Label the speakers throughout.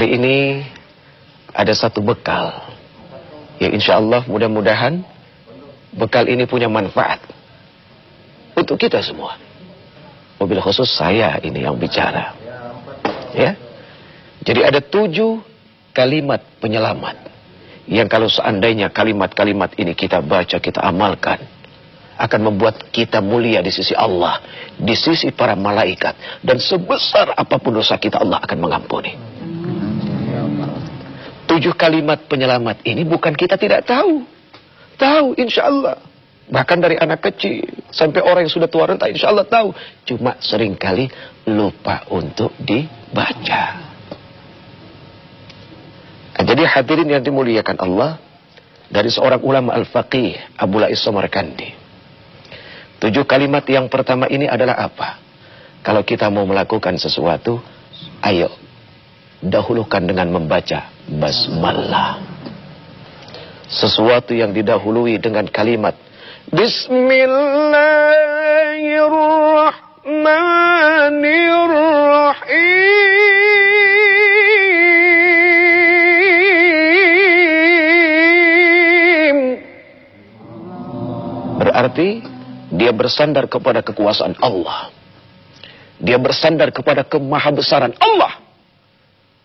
Speaker 1: Hari ini ada satu bekal. Ya insya Allah mudah-mudahan bekal ini punya manfaat untuk kita semua. Mobil khusus saya ini yang bicara. Ya. Jadi ada 7 kalimat penyelamat. Yang kalau seandainya kalimat-kalimat ini kita baca, kita amalkan, akan membuat kita mulia di sisi Allah, di sisi para malaikat. Dan sebesar apapun dosa kita, Allah akan mengampuni. 7 kalimat penyelamat ini bukan kita tidak tahu. Tahu insya Allah. Bahkan dari anak kecil sampai orang yang sudah tua renta insya Allah tahu. Cuma seringkali lupa untuk dibaca. Nah, jadi hadirin yang dimuliakan Allah, dari seorang ulama al-faqih Abu Lais Samarkandi, 7 kalimat yang pertama ini adalah apa? Kalau kita mau melakukan sesuatu, ayo dahulukan dengan membaca basmalah. Sesuatu yang didahului dengan kalimat Bismillahirrahmanirrahim. Berarti dia bersandar kepada kekuasaan Allah. Dia bersandar kepada kemahabesaran Allah.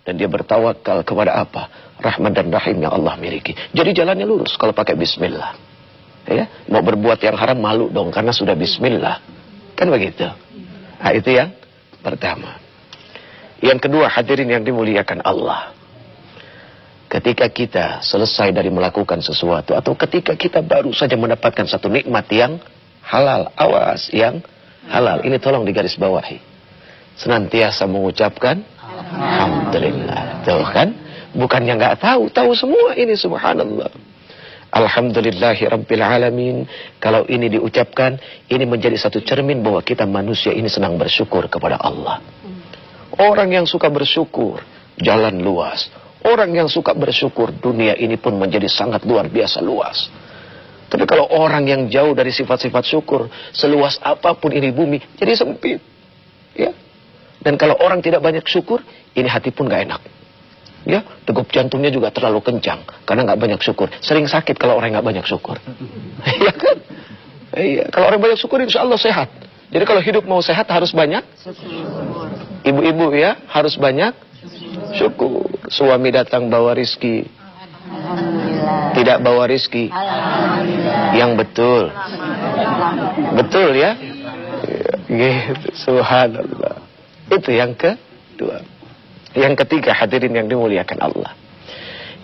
Speaker 1: Dan dia bertawakal kepada apa? Rahman dan Rahim yang Allah miliki. Jadi jalannya lurus kalau pakai bismillah. Ya, mau berbuat yang haram malu dong karena sudah bismillah. Kan begitu. Nah, itu yang pertama. Yang kedua, hadirin yang dimuliakan Allah. Ketika kita selesai dari melakukan sesuatu, atau ketika kita baru saja mendapatkan satu nikmat yang halal, awas, yang halal. Ini tolong digarisbawahi. Senantiasa mengucapkan alhamdulillah. Tuh kan? Bukannya nggak tahu, tahu semua ini, subhanallah. Alhamdulillahi Rabbil Alamin. Kalau ini diucapkan, ini menjadi satu cermin bahwa kita manusia ini senang bersyukur kepada Allah. Orang yang suka bersyukur, jalan luas. Orang yang suka bersyukur, dunia ini pun menjadi sangat luar biasa luas. Tapi kalau orang yang jauh dari sifat-sifat syukur, seluas apapun ini bumi, jadi sempit. Ya. Dan kalau orang tidak banyak syukur, ini hati pun gak enak. Ya, degup jantungnya juga terlalu kencang karena nggak banyak syukur. Sering sakit kalau orang nggak banyak syukur. Iya kan? Iya. Kalau orang banyak syukur, insya Allah sehat. Jadi kalau hidup mau sehat harus banyak syukur. Ibu-ibu ya harus banyak syukur. Suami datang bawa rizki, tidak bawa rizki, yang betul, betul ya. Gitu. Subhanallah. Itu yang kedua. Yang ketiga, hadirin yang dimuliakan Allah.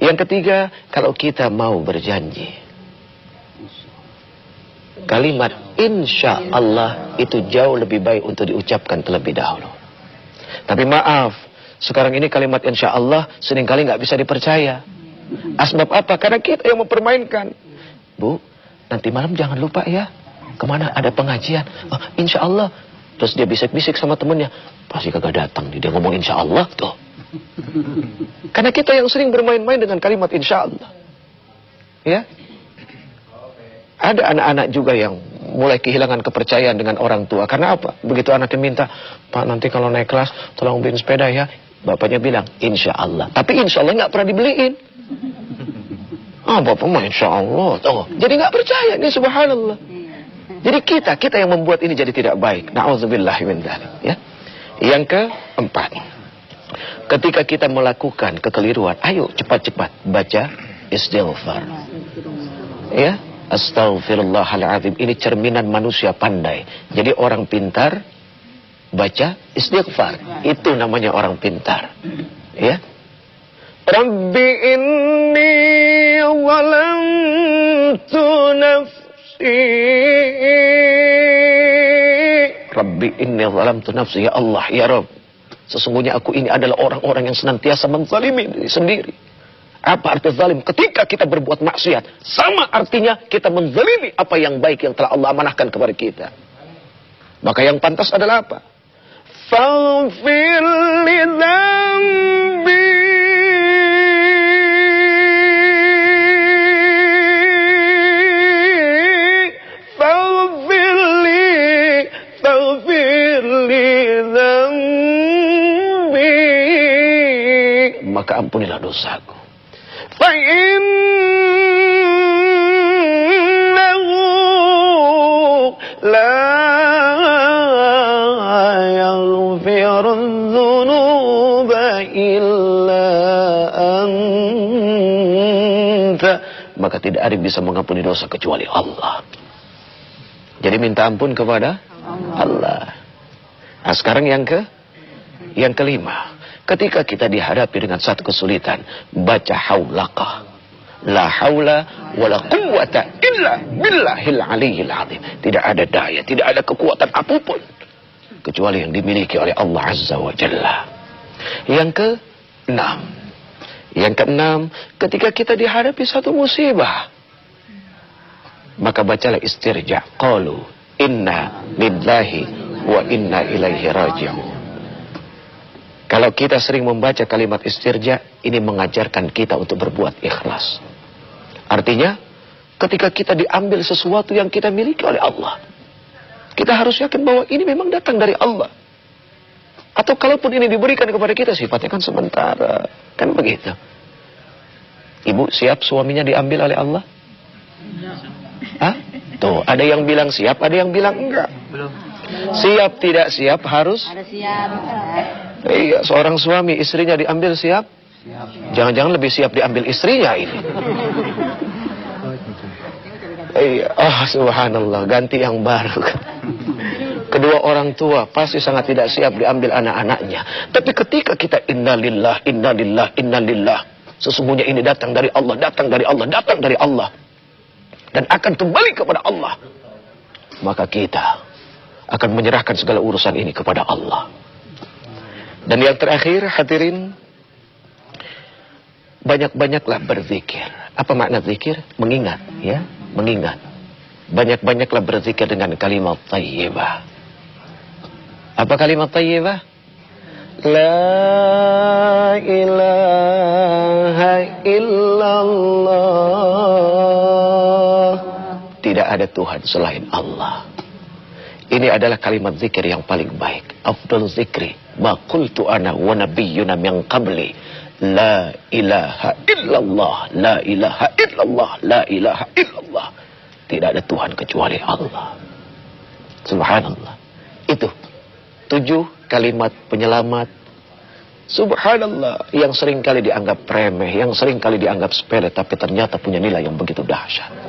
Speaker 1: Yang ketiga, kalau kita mau berjanji, kalimat insya Allah itu jauh lebih baik untuk diucapkan terlebih dahulu. Tapi maaf, sekarang ini kalimat insya Allah seringkali nggak bisa dipercaya. Asbab apa? Karena kita yang mempermainkan. Bu, nanti malam jangan lupa ya, kemana ada pengajian. Oh, insya Allah. Terus dia bisik-bisik sama temennya, pasti kagak datang nih, dia ngomong insya Allah tuh. Karena kita yang sering bermain-main dengan kalimat insya Allah. Ya. Ada anak-anak juga yang mulai kehilangan kepercayaan dengan orang tua. Karena apa? Begitu anaknya minta, Pak nanti kalau naik kelas tolong beliin sepeda ya. Bapaknya bilang insya Allah. Tapi insya Allah nggak pernah dibeliin. Ah, bapak mah insya Allah. Oh, jadi nggak percaya ini, subhanallah. Jadi kita yang membuat ini jadi tidak baik. Na'udzubillahi min dzalik, ya. Yang keempat, ketika kita melakukan kekeliruan, ayo cepat-cepat baca istighfar. Ya, astaghfirullahaladzim. Ini cerminan manusia pandai. Jadi orang pintar baca istighfar. Itu namanya orang pintar. Ya. Rabbi inni zalamtu nafsi. Rabbi inni zalamtu nafsi. Ya Allah, ya Rabb, sesungguhnya aku ini adalah orang-orang yang senantiasa menzalimi diri sendiri. Apa arti zalim? Ketika kita berbuat maksiat, sama artinya kita menzalimi apa yang baik yang telah Allah amanahkan kepada kita. Maka yang pantas adalah apa? Faghfir li dzambi. maka ampunilah dosaku. لا يغفر الذنوب إلا أنت. Maka tidak ada yang bisa mengampuni dosa kecuali Allah. Jadi minta ampun kepada Allah. Nah, sekarang yang kelima. Ketika kita dihadapi dengan satu kesulitan, baca haulaka. La haula wala quwwata illa billahil aliyyil azim. Tidak ada daya, tidak ada kekuatan apapun kecuali yang dimiliki oleh Allah Azza wa Jalla. Yang keenam, ketika kita dihadapi satu musibah, maka bacalah istirja. Qalu inna lillahi wa inna ilaihi raji'un. Kalau kita sering membaca kalimat istirja, ini mengajarkan kita untuk berbuat ikhlas. Artinya, ketika kita diambil sesuatu yang kita miliki oleh Allah, kita harus yakin bahwa ini memang datang dari Allah. Atau kalaupun ini diberikan kepada kita, sifatnya kan sementara. Kan begitu. Ibu siap suaminya diambil oleh Allah? Hah? Tuh, ada yang bilang siap, ada yang bilang enggak.
Speaker 2: Belum.
Speaker 1: Siap tidak siap harus?
Speaker 3: Harus siap.
Speaker 1: Iya, seorang suami istrinya diambil siap? Jangan-jangan lebih siap diambil istrinya ini. Iya, subhanallah, ganti yang baru. Kedua orang tua pasti sangat tidak siap diambil anak-anaknya. Tapi ketika kita innalillah, innalillah, innalillah, sesungguhnya ini datang dari Allah, datang dari Allah, datang dari Allah, dan akan kembali kepada Allah, maka kita akan menyerahkan segala urusan ini kepada Allah. Dan yang terakhir, hadirin, banyak-banyaklah berzikir. Apa makna zikir? Mengingat, ya, mengingat. Banyak-banyaklah berzikir dengan kalimat thayyibah. Apa kalimat thayyibah? La ilaha illallah. Tidak ada Tuhan selain Allah. Ini adalah kalimat zikir yang paling baik. Afdal zikri ma qultu ana wa nabiyyuna min qabli. La ilaha illallah, la ilaha illallah, la ilaha illallah. Tidak ada Tuhan kecuali Allah. Subhanallah. Itu 7 kalimat penyelamat. Subhanallah, yang sering kali dianggap remeh, yang sering kali dianggap sepele, tapi ternyata punya nilai yang begitu dahsyat.